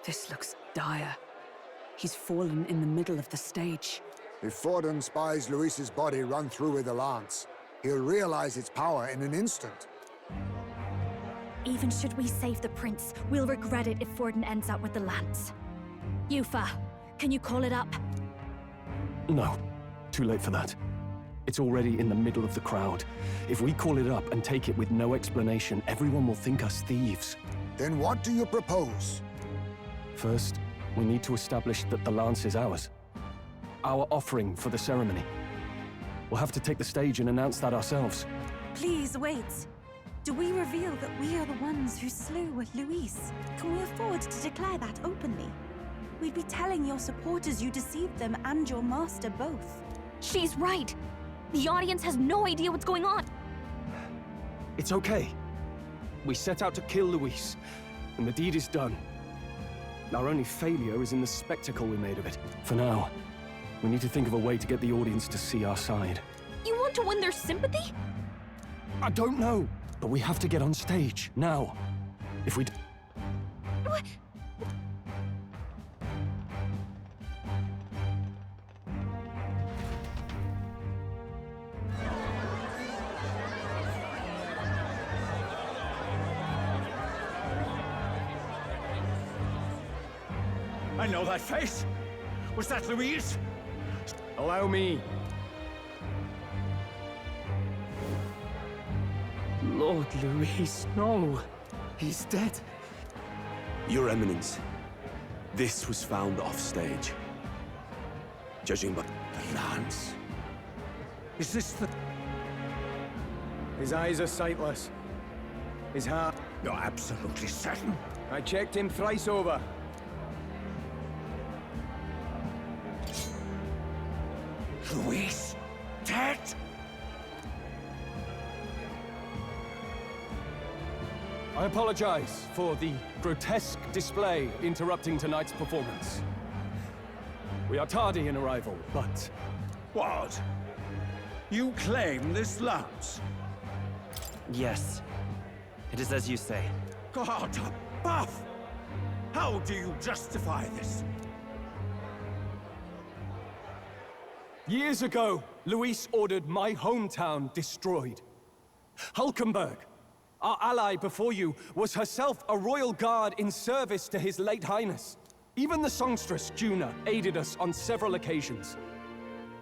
This looks dire. He's fallen in the middle of the stage. If Forden spies Luis's body run through with a lance, he'll realize its power in an instant. Even should we save the prince, we'll regret it if Forden ends up with the lance. Yufa, can you call it up? No. Too late for that. It's already in the middle of the crowd. If we call it up and take it with no explanation, everyone will think us thieves. Then what do you propose? First, we need to establish that the lance is ours. Our offering for the ceremony. We'll have to take the stage and announce that ourselves. Please, wait. Do we reveal that we are the ones who slew Luis? Can we afford to declare that openly? We'd be telling your supporters you deceived them and your master both. She's right! The audience has no idea what's going on! It's okay. We set out to kill Luis, and the deed is done. Our only failure is in the spectacle we made of it. For now, we need to think of a way to get the audience to see our side. You want to win their sympathy? I don't know, but we have to get on stage, now. If we What? I know that face! Was that Luis? Allow me. Lord Luis, no. He's dead. Your Eminence, this was found off-stage. Judging by the lance. Is this the... His eyes are sightless. His heart... You're absolutely certain? I checked him thrice over. Luis? Dead? I apologize for the grotesque display interrupting tonight's performance. We are tardy in arrival, but... What? You claim this lance? Yes. It is as you say. God above! How do you justify this? Years ago, Luis ordered my hometown destroyed. Hulkenberg, our ally before you, was herself a royal guard in service to his late highness. Even the songstress, Juna, aided us on several occasions.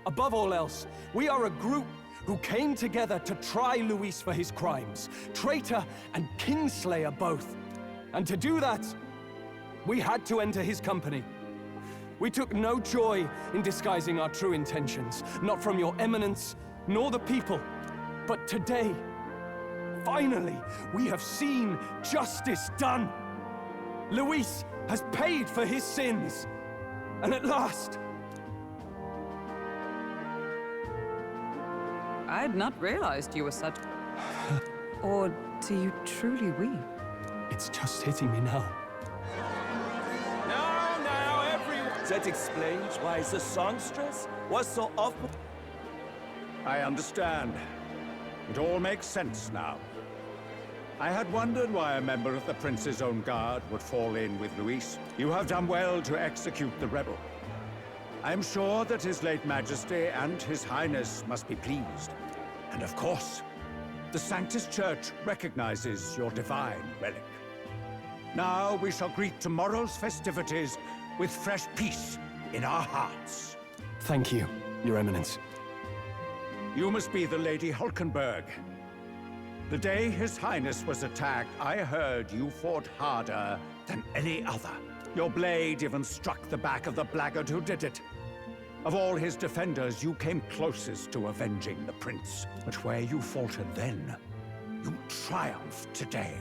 Above all else, we are a group who came together to try Luis for his crimes, traitor and kingslayer both. And to do that, we had to enter his company. We took no joy in disguising our true intentions, not from your eminence, nor the people. But today, finally, we have seen justice done. Luis has paid for his sins. And at last... I had not realized you were such... Or do you truly weep? It's just hitting me now. Now, everyone! That explains why the songstress was so often... I understand. It all makes sense now. I had wondered why a member of the Prince's own guard would fall in with Luis. You have done well to execute the rebel. I am sure that His late Majesty and His Highness must be pleased. And of course, the Sanctus Church recognizes your divine relic. Now we shall greet tomorrow's festivities with fresh peace in our hearts. Thank you, Your Eminence. You must be the Lady Hulkenberg. The day His Highness was attacked, I heard you fought harder than any other. Your blade even struck the back of the blackguard who did it. Of all his defenders, you came closest to avenging the prince. But where you faltered then, you triumphed today.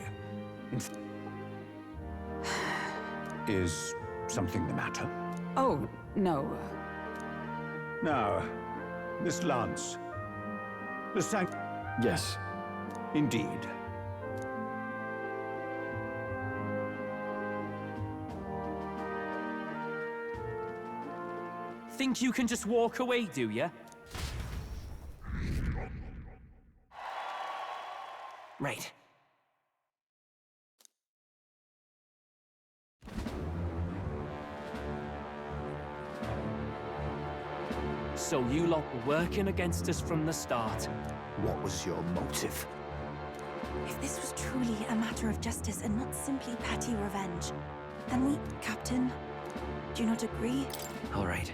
Is something the matter? Oh, no. Now, this lance. The Yes. Indeed. think you can just walk away, do you? Right. So you lot were working against us from the start. What was your motive? If this was truly a matter of justice and not simply petty revenge, then we, Captain, do you not agree? All right.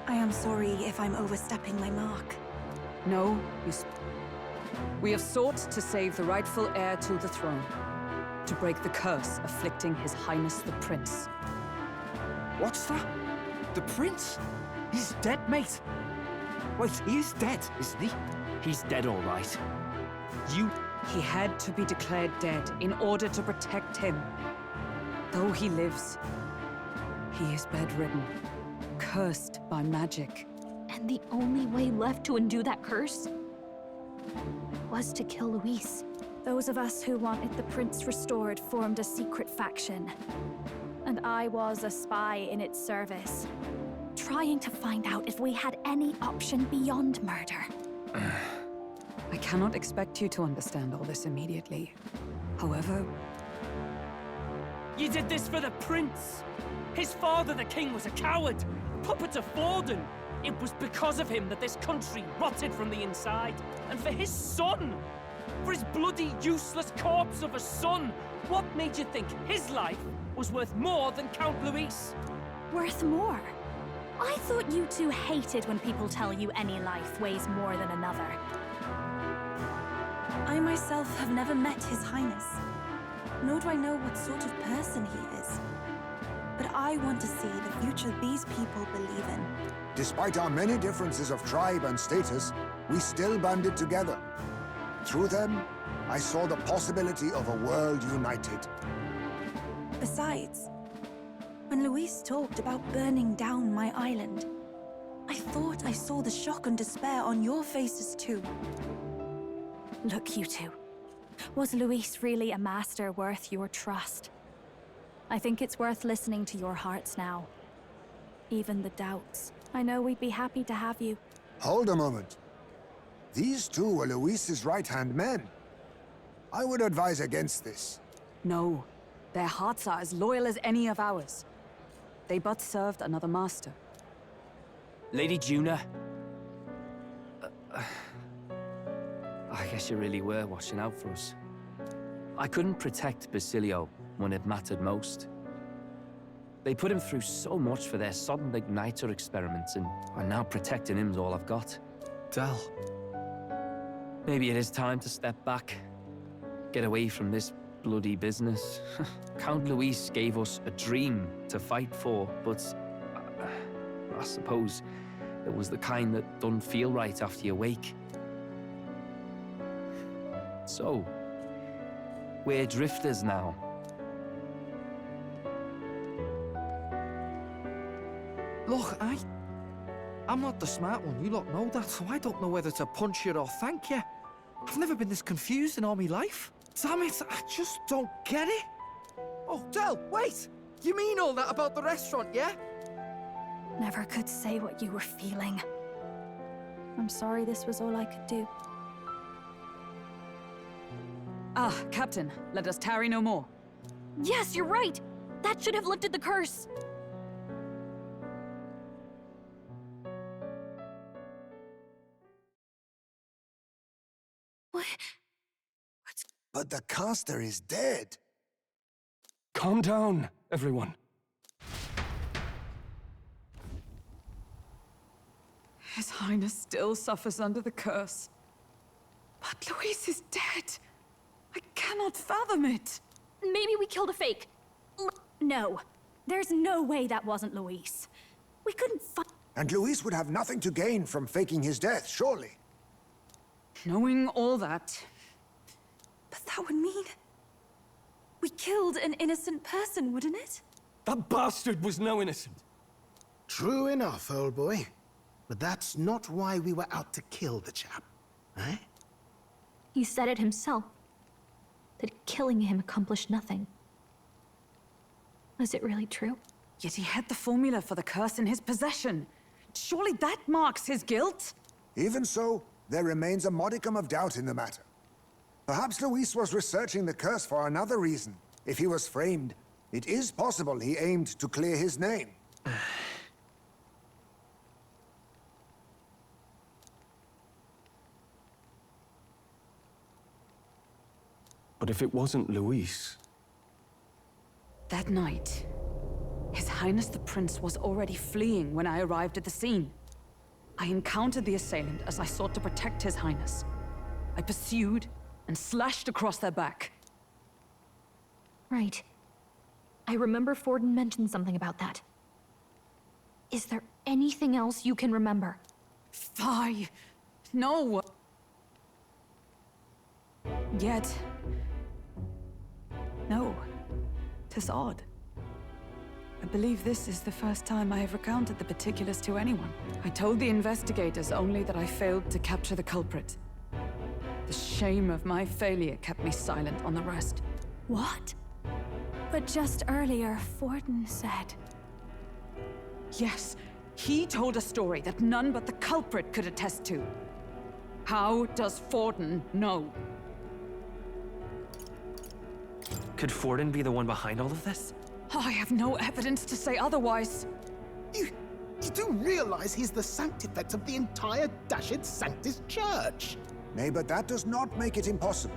I am sorry if I'm overstepping my mark. No, we have sought to save the rightful heir to the throne, to break the curse afflicting His Highness the Prince. What's that? The prince? He's dead, mate. Wait, he is dead, isn't he? He's dead, all right. He had to be declared dead in order to protect him. Though he lives, he is bedridden, cursed by magic. And the only way left to undo that curse was to kill Luis. Those of us who wanted the prince restored formed a secret faction. And I was a spy in its service, trying to find out if we had any option beyond murder. I cannot expect you to understand all this immediately. However... You did this for the prince! His father, the king, was a coward! Puppet of Forden! It was because of him that this country rotted from the inside. And for his son! For his bloody, useless corpse of a son! What made you think his life was worth more than Count Luis? Worth more? I thought you two hated when people tell you any life weighs more than another. I myself have never met His Highness, nor do I know what sort of person he is. But I want to see the future these people believe in. Despite our many differences of tribe and status, we still banded together. Through them, I saw the possibility of a world united. Besides, when Luis talked about burning down my island, I thought I saw the shock and despair on your faces too. Look, you two. Was Luis really a master worth your trust? I think it's worth listening to your hearts now. Even the doubts. I know we'd be happy to have you. Hold a moment. These two were Luis's right-hand men. I would advise against this. No. Their hearts are as loyal as any of ours. They but served another master. Lady Juna. I guess you really were watching out for us. I couldn't protect Basilio when it mattered most. They put him through so much for their sudden igniter experiments, and now protecting him's all I've got. Del. Maybe it is time to step back. Get away from this bloody business. Count Luis gave us a dream to fight for, but I suppose it was the kind that don't feel right after you wake. So, we're drifters now. Look, I'm not the smart one, you lot know that, so I don't know whether to punch you or thank you. I've never been this confused in all my life. Damn it, I just don't get it. Oh, Del, wait! You mean all that about the restaurant, yeah? Never could say what you were feeling. I'm sorry this was all I could do. Ah, Captain, let us tarry no more. Yes, you're right! That should have lifted the curse! What? But the caster is dead. Calm down, everyone. His Highness still suffers under the curse. But Luis is dead. I cannot fathom it. Maybe we killed a fake. No. There's no way that wasn't Luis. We couldn't find... And Luis would have nothing to gain from faking his death, surely. Knowing all that... But that would mean... we killed an innocent person, wouldn't it? That bastard was no innocent. True enough, old boy. But that's not why we were out to kill the chap, eh? He said it himself. That killing him accomplished nothing. Was it really true? Yet he had the formula for the curse in his possession. Surely that marks his guilt? Even so, there remains a modicum of doubt in the matter. Perhaps Luis was researching the curse for another reason. If he was framed, it is possible he aimed to clear his name. But if it wasn't Luis... That night, His Highness the Prince was already fleeing when I arrived at the scene. I encountered the assailant as I sought to protect His Highness. I pursued and slashed across their back. Right. I remember Forden mentioned something about that. Is there anything else you can remember? Fie! No! Yet... no. 'Tis odd. I believe this is the first time I have recounted the particulars to anyone. I told the investigators only that I failed to capture the culprit. The shame of my failure kept me silent on the rest. What? But just earlier, Forden said... Yes, he told a story that none but the culprit could attest to. How does Forden know? Could Forden be the one behind all of this? I have no evidence to say otherwise. You do realize he's the sanctifex of the entire Dashed Sanctus Church? Nay, but that does not make it impossible.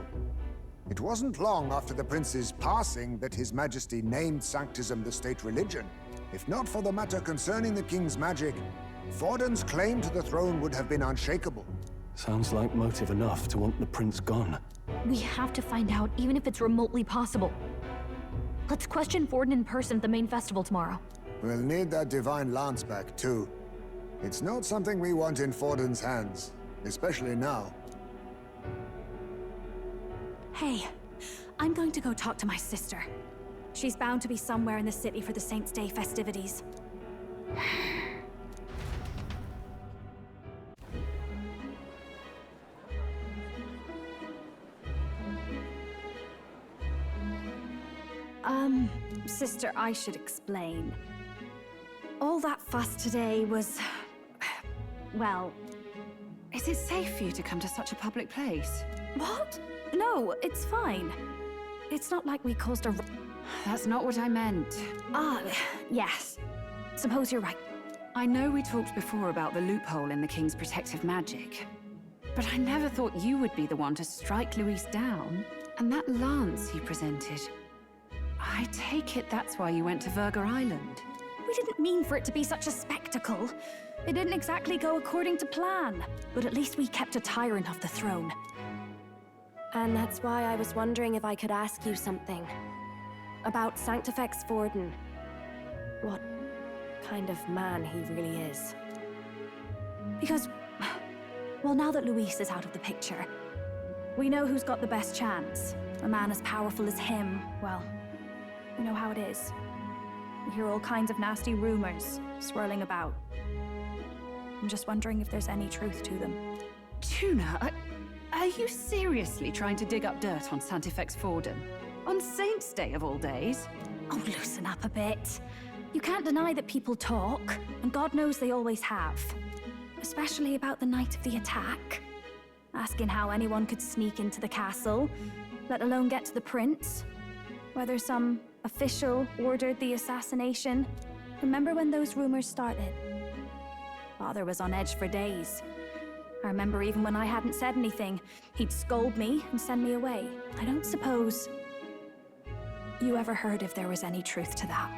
It wasn't long after the prince's passing that His Majesty named Sanctism the state religion. If not for the matter concerning the king's magic, Forden's claim to the throne would have been unshakable. Sounds like motive enough to want the prince gone. We have to find out, even if it's remotely possible. Let's question Forden in person at the main festival tomorrow. We'll need that divine lance back, too. It's not something we want in Forden's hands, especially now. Hey, I'm going to go talk to my sister. She's bound to be somewhere in the city for the Saints' Day festivities. Sister, I should explain. All that fuss today was... well... Is it safe for you to come to such a public place? What? No, it's fine. It's not like we caused a... That's not what I meant. Yes. Suppose you're right. I know we talked before about the loophole in the King's protective magic. But I never thought you would be the one to strike Luis down. And that lance he presented... I take it that's why you went to Verga Island. We didn't mean for it to be such a spectacle. It didn't exactly go according to plan. But at least we kept a tyrant off the throne. And that's why I was wondering if I could ask you something. About Sanctifex Forden. What kind of man he really is. Because, well, now that Luis is out of the picture, we know who's got the best chance. A man as powerful as him, well, you know how it is. You hear all kinds of nasty rumors swirling about. I'm just wondering if there's any truth to them. Tuna, are you seriously trying to dig up dirt on Sanctifex Forden? On Saints' Day of all days? Oh, loosen up a bit. You can't deny that people talk, and God knows they always have. Especially about the night of the attack. Asking how anyone could sneak into the castle, let alone get to the prince. Whether some official ordered the assassination. Remember when those rumors started? Father was on edge for days. I remember even when I hadn't said anything, he'd scold me and send me away. I don't suppose you ever heard if there was any truth to that.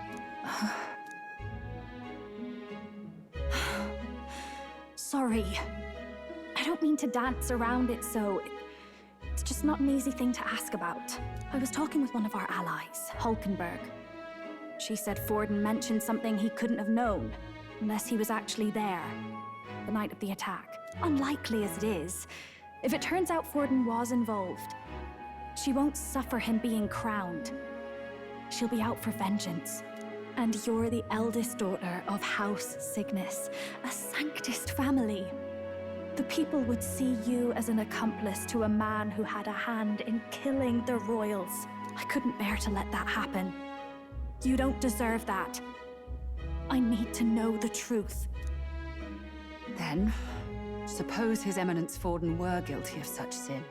Sorry. I don't mean to dance around it, so... It's just not an easy thing to ask about. I was talking with one of our allies, Hulkenberg. She said Forden mentioned something he couldn't have known, unless he was actually there, the night of the attack. Unlikely as it is, if it turns out Forden was involved, she won't suffer him being crowned. She'll be out for vengeance. And you're the eldest daughter of House Cygnus, a Sanctist family. The people would see you as an accomplice to a man who had a hand in killing the royals. I couldn't bear to let that happen. You don't deserve that. I need to know the truth. Then, suppose His Eminence Forden were guilty of such sin.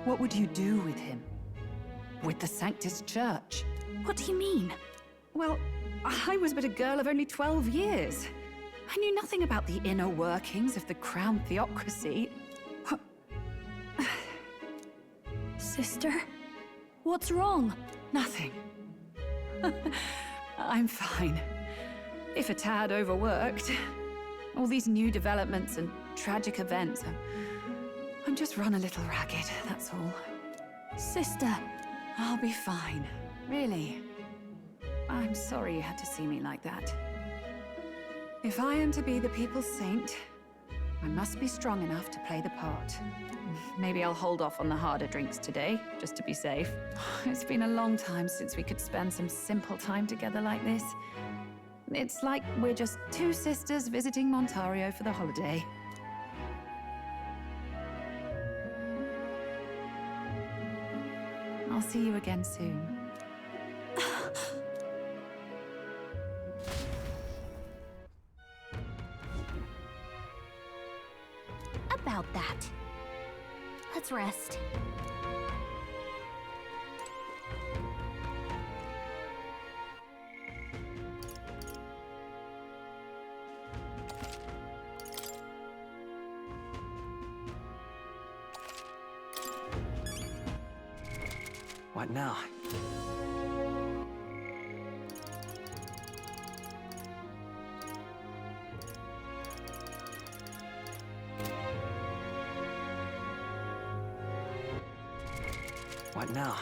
What would you do with him? With the Sanctus Church? What do you mean? Well, I was but a girl of only 12 years. I knew nothing about the inner workings of the crown theocracy. Sister? What's wrong? Nothing. I'm fine. If a tad overworked. All these new developments and tragic events. I'm just run a little ragged, that's all. Sister. I'll be fine. Really. I'm sorry you had to see me like that. If I am to be the people's saint, I must be strong enough to play the part. Maybe I'll hold off on the harder drinks today, just to be safe. It's been a long time since we could spend some simple time together like this. It's like we're just two sisters visiting Montario for the holiday. I'll see you again soon. About that. Let's rest. What now? What now?